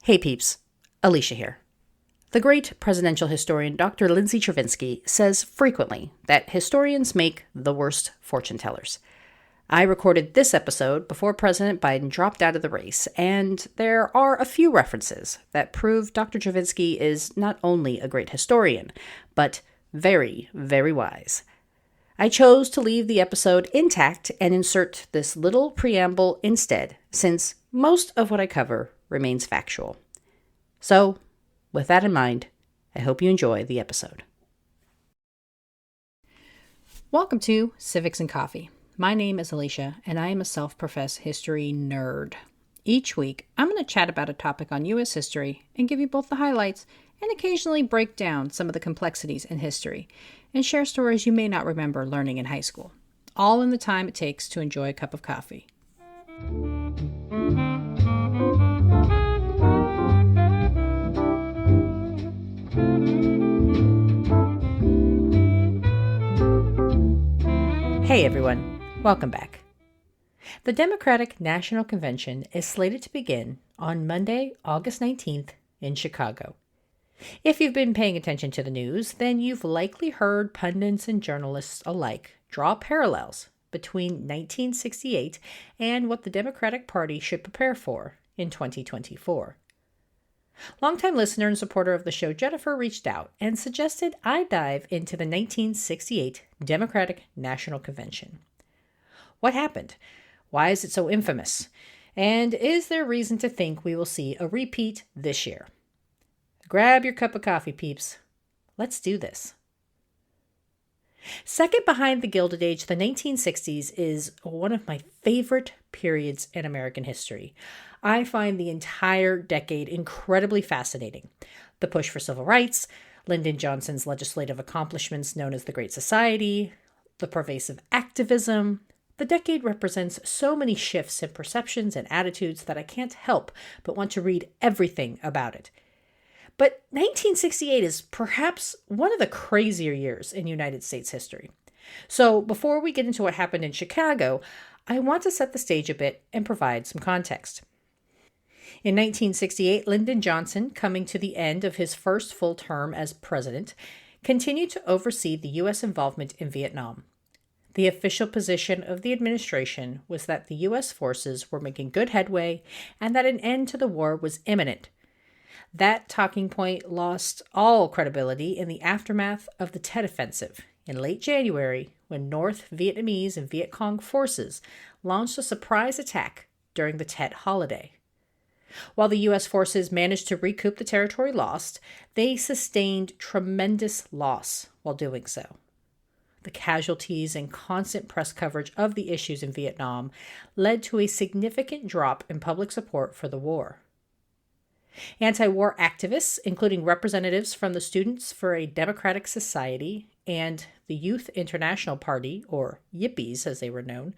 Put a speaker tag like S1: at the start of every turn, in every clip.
S1: Hey peeps, Alicia here. The great presidential historian Dr. Lindsay Travinsky says frequently that historians make the worst fortune tellers. I recorded this episode before President Biden dropped out of the race, and there are a few references that prove Dr. Travinsky is not only a great historian, but very, very wise. I chose to leave the episode intact and insert this little preamble instead, since most of what I cover remains factual. So, with that in mind, I hope you enjoy the episode. Welcome to Civics and Coffee. My name is Alicia, and I am a self-professed history nerd. Each week, I'm going to chat about a topic on U.S. history and give you both the highlights and occasionally break down some of the complexities in history and share stories you may not remember learning in high school, all in the time it takes to enjoy a cup of coffee. Hey everyone, welcome back. The Democratic National Convention is slated to begin on Monday, August 19th in Chicago. If you've been paying attention to the news, then you've likely heard pundits and journalists alike draw parallels between 1968 and what the Democratic Party should prepare for in 2024. Longtime listener and supporter of the show Jennifer reached out and suggested I dive into the 1968 Democratic National Convention. What happened? Why is it so infamous? And is there reason to think we will see a repeat this year? Grab your cup of coffee, peeps. Let's do this. Second behind the Gilded Age, the 1960s is one of my favorite periods in American history. I find the entire decade incredibly fascinating. The push for civil rights, Lyndon Johnson's legislative accomplishments known as the Great Society, the pervasive activism. The decade represents so many shifts in perceptions and attitudes that I can't help but want to read everything about it. But 1968 is perhaps one of the crazier years in United States history. So before we get into what happened in Chicago, I want to set the stage a bit and provide some context. In 1968, Lyndon Johnson, coming to the end of his first full term as president, continued to oversee the U.S. involvement in Vietnam. The official position of the administration was that the U.S. forces were making good headway and that an end to the war was imminent. That talking point lost all credibility in the aftermath of the Tet Offensive in late January when North Vietnamese and Viet Cong forces launched a surprise attack during the Tet holiday. While the U.S. forces managed to recoup the territory lost, they sustained tremendous loss while doing so. The casualties and constant press coverage of the issues in Vietnam led to a significant drop in public support for the war. Anti-war activists, including representatives from the Students for a Democratic Society and the Youth International Party, or Yippies as they were known,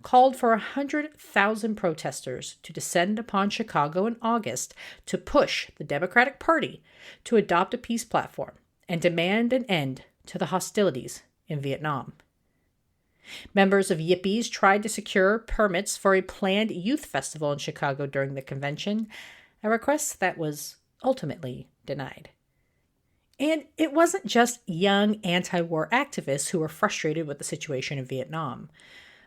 S1: called for 100,000 protesters to descend upon Chicago in August to push the Democratic Party to adopt a peace platform and demand an end to the hostilities in Vietnam. Members of Yippies tried to secure permits for a planned youth festival in Chicago during the convention, a request that was ultimately denied. And it wasn't just young anti-war activists who were frustrated with the situation in Vietnam.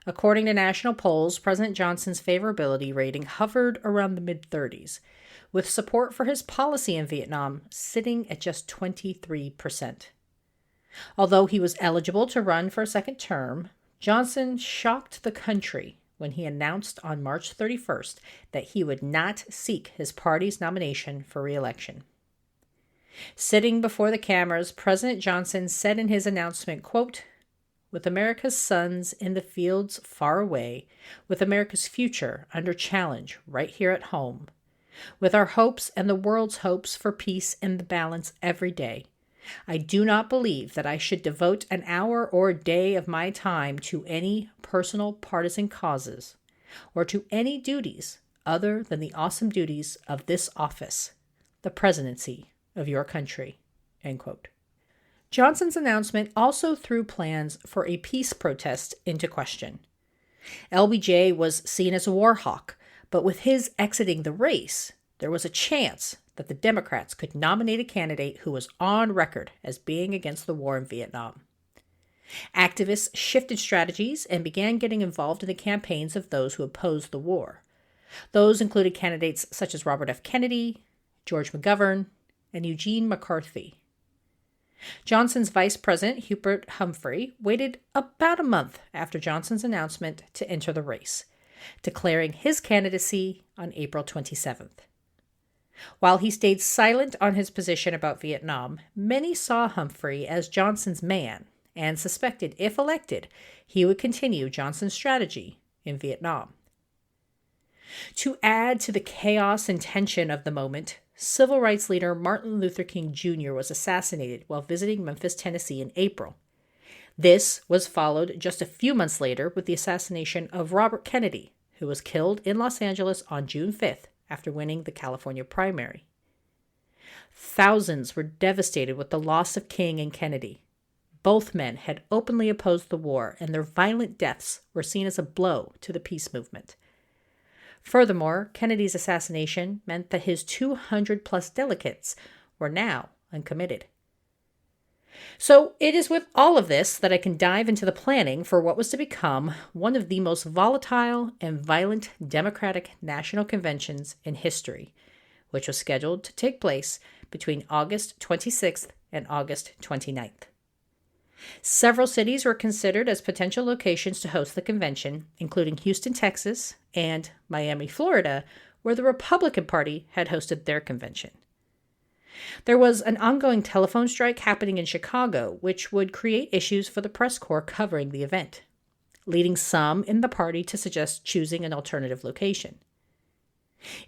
S1: According to national polls, President Johnson's favorability rating hovered around the mid-30s, with support for his policy in Vietnam sitting at just 23%. Although he was eligible to run for a second term, Johnson shocked the country when he announced on March 31st that he would not seek his party's nomination for re-election. Sitting before the cameras, President Johnson said in his announcement, quote, "With America's sons in the fields far away, with America's future under challenge right here at home, with our hopes and the world's hopes for peace in the balance every day, I do not believe that I should devote an hour or a day of my time to any personal partisan causes or to any duties other than the awesome duties of this office, the presidency of your country." End quote. Johnson's announcement also threw plans for a peace protest into question. LBJ was seen as a war hawk, but with his exiting the race, there was a chance that the Democrats could nominate a candidate who was on record as being against the war in Vietnam. Activists shifted strategies and began getting involved in the campaigns of those who opposed the war. Those included candidates such as Robert F. Kennedy, George McGovern, and Eugene McCarthy. Johnson's vice president, Hubert Humphrey, waited about a month after Johnson's announcement to enter the race, declaring his candidacy on April 27th. While he stayed silent on his position about Vietnam, many saw Humphrey as Johnson's man and suspected, if elected, he would continue Johnson's strategy in Vietnam. To add to the chaos and tension of the moment, civil rights leader Martin Luther King Jr. was assassinated while visiting Memphis, Tennessee in April. This was followed just a few months later with the assassination of Robert Kennedy, who was killed in Los Angeles on June 5th after winning the California primary. Thousands were devastated with the loss of King and Kennedy. Both men had openly opposed the war, and their violent deaths were seen as a blow to the peace movement. Furthermore, Kennedy's assassination meant that his 200-plus delegates were now uncommitted. So it is with all of this that I can dive into the planning for what was to become one of the most volatile and violent Democratic national conventions in history, which was scheduled to take place between August 26th and August 29th. Several cities were considered as potential locations to host the convention, including Houston, Texas, and Miami, Florida, where the Republican Party had hosted their convention. There was an ongoing telephone strike happening in Chicago, which would create issues for the press corps covering the event, leading some in the party to suggest choosing an alternative location.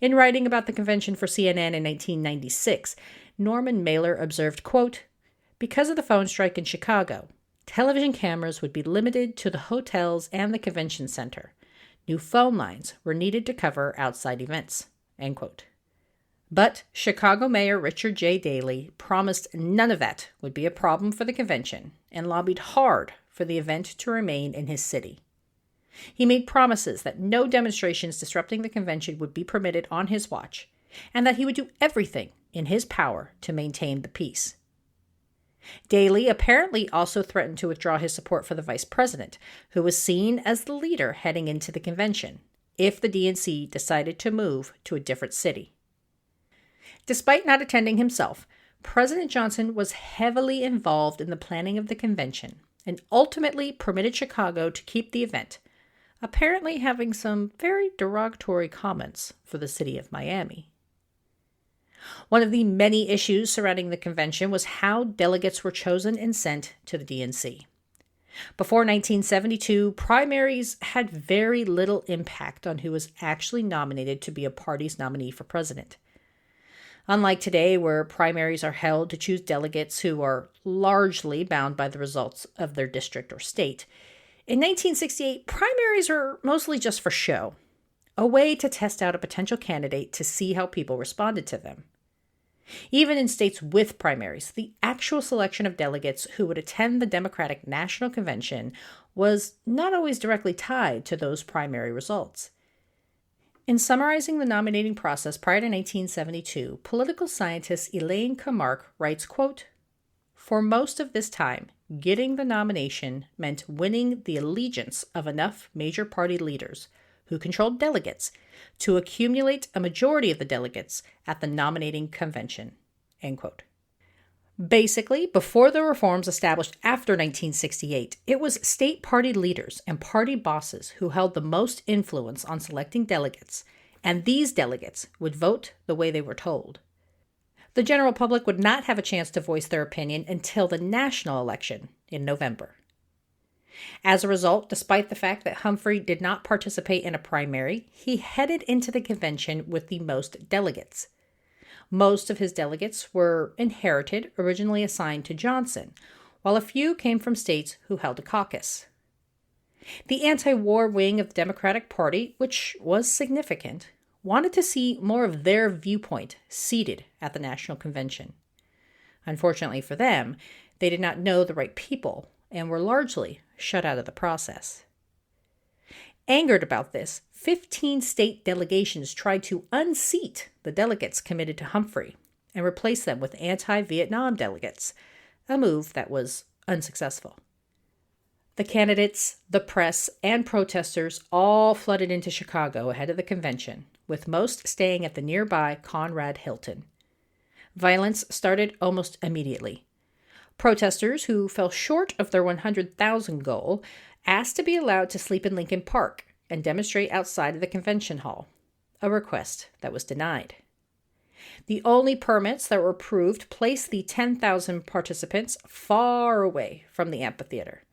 S1: In writing about the convention for CNN in 1996, Norman Mailer observed, quote, "Because of the phone strike in Chicago, television cameras would be limited to the hotels and the convention center. New phone lines were needed to cover outside events." End quote. But Chicago Mayor Richard J. Daley promised none of that would be a problem for the convention and lobbied hard for the event to remain in his city. He made promises that no demonstrations disrupting the convention would be permitted on his watch, and that he would do everything in his power to maintain the peace. Daley apparently also threatened to withdraw his support for the vice president, who was seen as the leader heading into the convention, if the DNC decided to move to a different city. Despite not attending himself, President Johnson was heavily involved in the planning of the convention and ultimately permitted Chicago to keep the event, apparently having some very derogatory comments for the city of Miami. One of the many issues surrounding the convention was how delegates were chosen and sent to the DNC. Before 1972, primaries had very little impact on who was actually nominated to be a party's nominee for president. Unlike today, where primaries are held to choose delegates who are largely bound by the results of their district or state, in 1968, primaries were mostly just for show, a way to test out a potential candidate to see how people responded to them. Even in states with primaries, the actual selection of delegates who would attend the Democratic National Convention was not always directly tied to those primary results. In summarizing the nominating process prior to 1972, political scientist Elaine Camark writes, quote, "For most of this time, getting the nomination meant winning the allegiance of enough major party leaders who controlled delegates to accumulate a majority of the delegates at the nominating convention." End quote. Basically, before the reforms established after 1968, it was state party leaders and party bosses who held the most influence on selecting delegates, and these delegates would vote the way they were told. The general public would not have a chance to voice their opinion until the national election in November. As a result, despite the fact that Humphrey did not participate in a primary, he headed into the convention with the most delegates. Most of his delegates were inherited, originally assigned to Johnson, while a few came from states who held a caucus. The anti-war wing of the Democratic Party, which was significant, wanted to see more of their viewpoint seated at the National Convention. Unfortunately for them, they did not know the right people and were largely shut out of the process. Angered about this, 15 state delegations tried to unseat the delegates committed to Humphrey and replace them with anti-Vietnam delegates, a move that was unsuccessful. The candidates, the press, and protesters all flooded into Chicago ahead of the convention, with most staying at the nearby Conrad Hilton. Violence started almost immediately. Protesters, who fell short of their 100,000 goal, asked to be allowed to sleep in Lincoln Park and demonstrate outside of the convention hall, a request that was denied. The only permits that were approved placed the 10,000 participants far away from the amphitheater.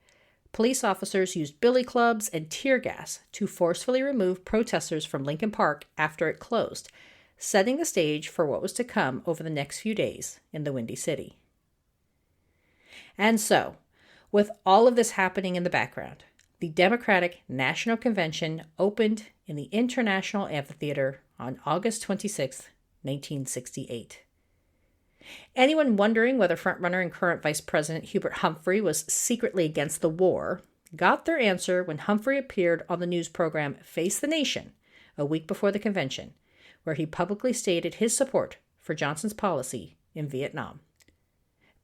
S1: Police officers used billy clubs and tear gas to forcefully remove protesters from Lincoln Park after it closed, setting the stage for what was to come over the next few days in the Windy City. And so, with all of this happening in the background, the Democratic National Convention opened in the International Amphitheater on August 26, 1968. Anyone wondering whether frontrunner and current Vice President Hubert Humphrey was secretly against the war got their answer when Humphrey appeared on the news program Face the Nation a week before the convention, where he publicly stated his support for Johnson's policy in Vietnam.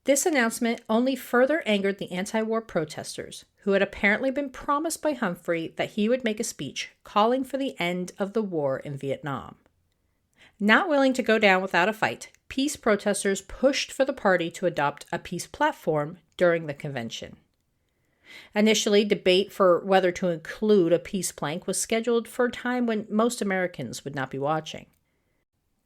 S1: This announcement only further angered the anti-war protesters, who had apparently been promised by Humphrey that he would make a speech calling for the end of the war in Vietnam. Not willing to go down without a fight, peace protesters pushed for the party to adopt a peace platform during the convention. Initially, debate for whether to include a peace plank was scheduled for a time when most Americans would not be watching.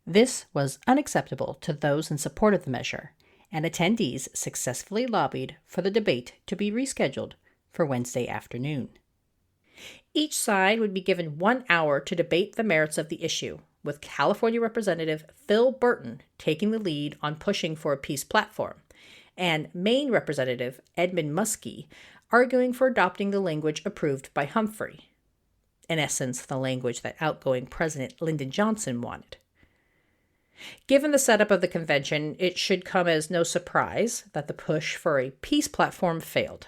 S1: This was unacceptable to those in support of the measure, and attendees successfully lobbied for the debate to be rescheduled for Wednesday afternoon. Each side would be given 1 hour to debate the merits of the issue, with California Representative Phil Burton taking the lead on pushing for a peace platform, and Maine Representative Edmund Muskie arguing for adopting the language approved by Humphrey. In essence, the language that outgoing President Lyndon Johnson wanted. Given the setup of the convention, it should come as no surprise that the push for a peace platform failed,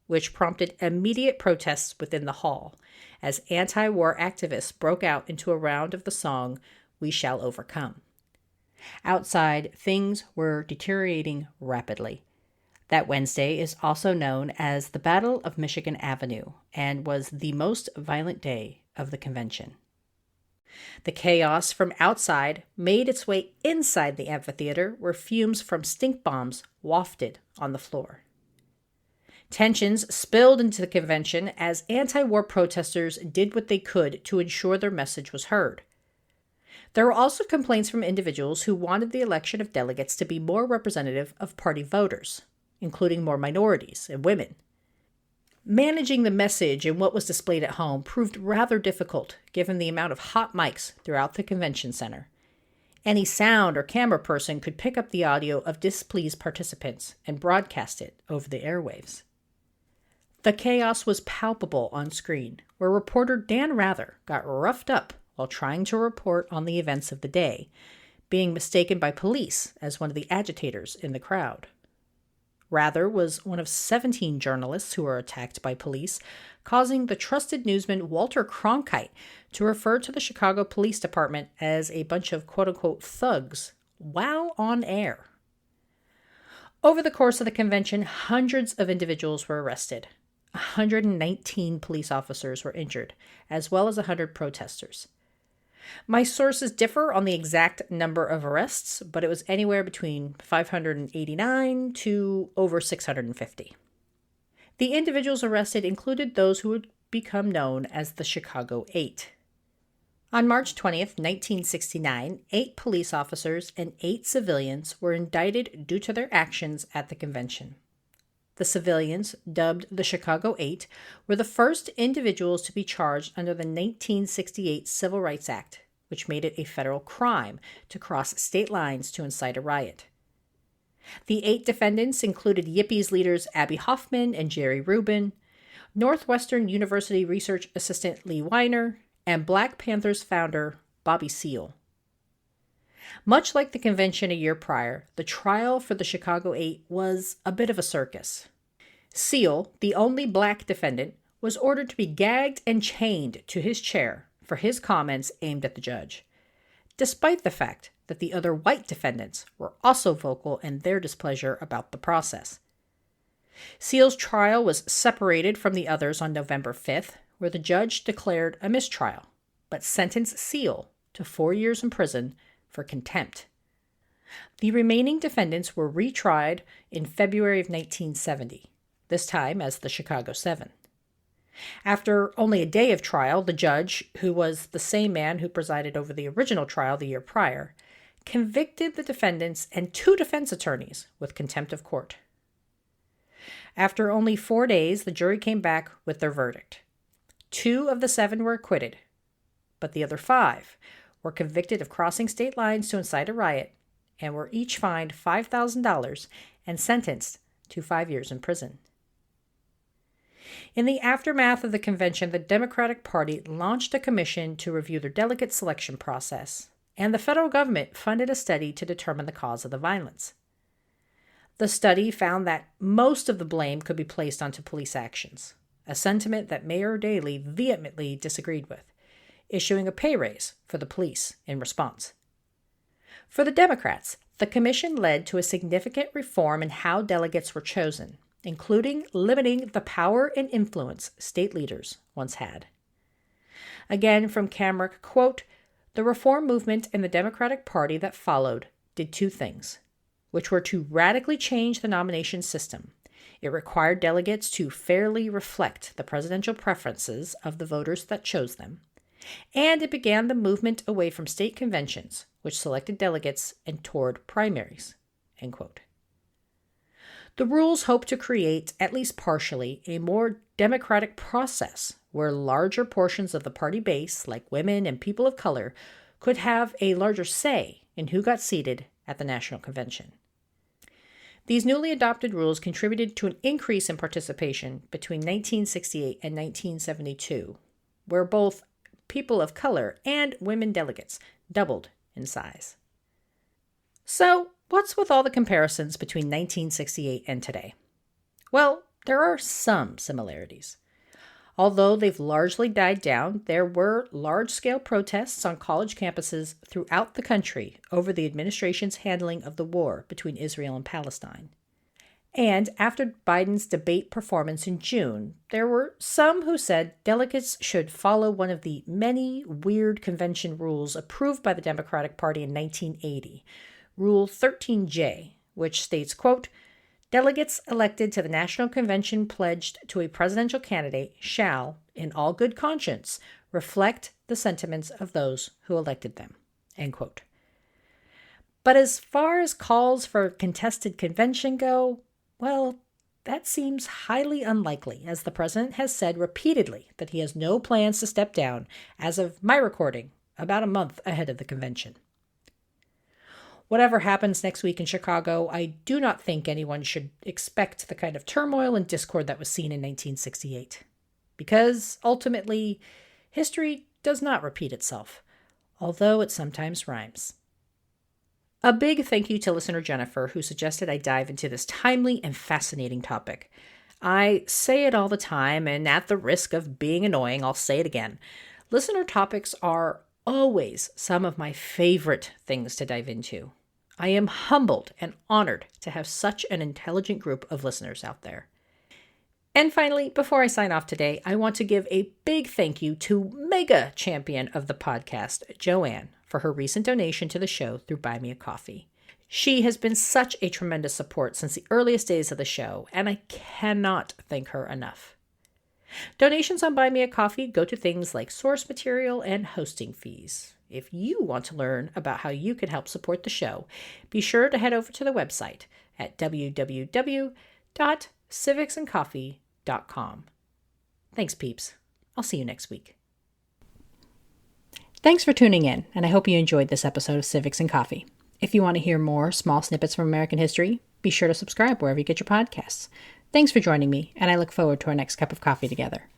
S1: which prompted immediate protests within the hall, as anti-war activists broke out into a round of the song, "We Shall Overcome." Outside, things were deteriorating rapidly. That Wednesday is also known as the Battle of Michigan Avenue and was the most violent day of the convention. The chaos from outside made its way inside the amphitheater, where fumes from stink bombs wafted on the floor. Tensions spilled into the convention as anti-war protesters did what they could to ensure their message was heard. There were also complaints from individuals who wanted the election of delegates to be more representative of party voters, including more minorities and women. Managing the message and what was displayed at home proved rather difficult given the amount of hot mics throughout the convention center. Any sound or camera person could pick up the audio of displeased participants and broadcast it over the airwaves. The chaos was palpable on screen, where reporter Dan Rather got roughed up while trying to report on the events of the day, being mistaken by police as one of the agitators in the crowd. Rather was one of 17 journalists who were attacked by police, causing the trusted newsman Walter Cronkite to refer to the Chicago Police Department as a bunch of quote-unquote thugs while on air. Over the course of the convention, hundreds of individuals were arrested. 119 police officers were injured, as well as 100 protesters. My sources differ on the exact number of arrests, but it was anywhere between 589 to over 650. The individuals arrested included those who would become known as the Chicago Eight. On March 20th, 1969, 8 police officers and 8 civilians were indicted due to their actions at the convention. The civilians, dubbed the Chicago Eight, were the first individuals to be charged under the 1968 Civil Rights Act, which made it a federal crime to cross state lines to incite a riot. The 8 defendants included Yippies leaders Abby Hoffman and Jerry Rubin, Northwestern University research assistant Lee Weiner, and Black Panthers founder Bobby Seale. Much like the convention a year prior, the trial for the Chicago Eight was a bit of a circus. Seale, the only black defendant, was ordered to be gagged and chained to his chair for his comments aimed at the judge, despite the fact that the other white defendants were also vocal in their displeasure about the process. Seal's trial was separated from the others on November 5th, where the judge declared a mistrial, but sentenced Seal to 4 years in prison for contempt. The remaining defendants were retried in February of 1970, this time as the Chicago Seven. After only a day of trial, the judge, who was the same man who presided over the original trial the year prior, convicted the defendants and 2 defense attorneys with contempt of court. After only 4 days, the jury came back with their verdict. 2 of the 7 were acquitted, but the other 5 were convicted of crossing state lines to incite a riot and were each fined $5,000 and sentenced to 5 years in prison. In the aftermath of the convention, the Democratic Party launched a commission to review their delegate selection process, and the federal government funded a study to determine the cause of the violence. The study found that most of the blame could be placed onto police actions, a sentiment that Mayor Daley vehemently disagreed with, issuing a pay raise for the police in response. For the Democrats, the commission led to a significant reform in how delegates were chosen, including limiting the power and influence state leaders once had. Again from Camrick, quote, "The reform movement in the Democratic Party that followed did 2 things, which were to radically change the nomination system. It required delegates to fairly reflect the presidential preferences of the voters that chose them, and it began the movement away from state conventions, which selected delegates, and toward primaries." End quote. The rules hope to create, at least partially, a more democratic process where larger portions of the party base, like women and people of color, could have a larger say in who got seated at the National Convention. These newly adopted rules contributed to an increase in participation between 1968 and 1972, where both people of color and women delegates doubled in size. So, what's with all the comparisons between 1968 and today? Well, there are some similarities. Although they've largely died down, there were large-scale protests on college campuses throughout the country over the administration's handling of the war between Israel and Palestine. And after Biden's debate performance in June, there were some who said delegates should follow one of the many weird convention rules approved by the Democratic Party in 1980, Rule 13J, which states, quote, "Delegates elected to the National Convention pledged to a presidential candidate shall, in all good conscience, reflect the sentiments of those who elected them." End quote. But as far as calls for a contested convention go, well, that seems highly unlikely, as the president has said repeatedly that he has no plans to step down as of my recording, about a month ahead of the convention. Whatever happens next week in Chicago, I do not think anyone should expect the kind of turmoil and discord that was seen in 1968. Because, ultimately, history does not repeat itself, although it sometimes rhymes. A big thank you to listener Jennifer, who suggested I dive into this timely and fascinating topic. I say it all the time, and at the risk of being annoying, I'll say it again. Listener topics are always some of my favorite things to dive into. I am humbled and honored to have such an intelligent group of listeners out there. And finally, before I sign off today, I want to give a big thank you to mega champion of the podcast, Joanne, for her recent donation to the show through Buy Me a Coffee. She has been such a tremendous support since the earliest days of the show, and I cannot thank her enough. Donations on Buy Me a Coffee go to things like source material and hosting fees. If you want to learn about how you can help support the show, be sure to head over to the website at www.civicsandcoffee.com. Thanks, peeps. I'll see you next week. Thanks for tuning in, and I hope you enjoyed this episode of Civics and Coffee. If you want to hear more small snippets from American history, be sure to subscribe wherever you get your podcasts. Thanks for joining me, and I look forward to our next cup of coffee together.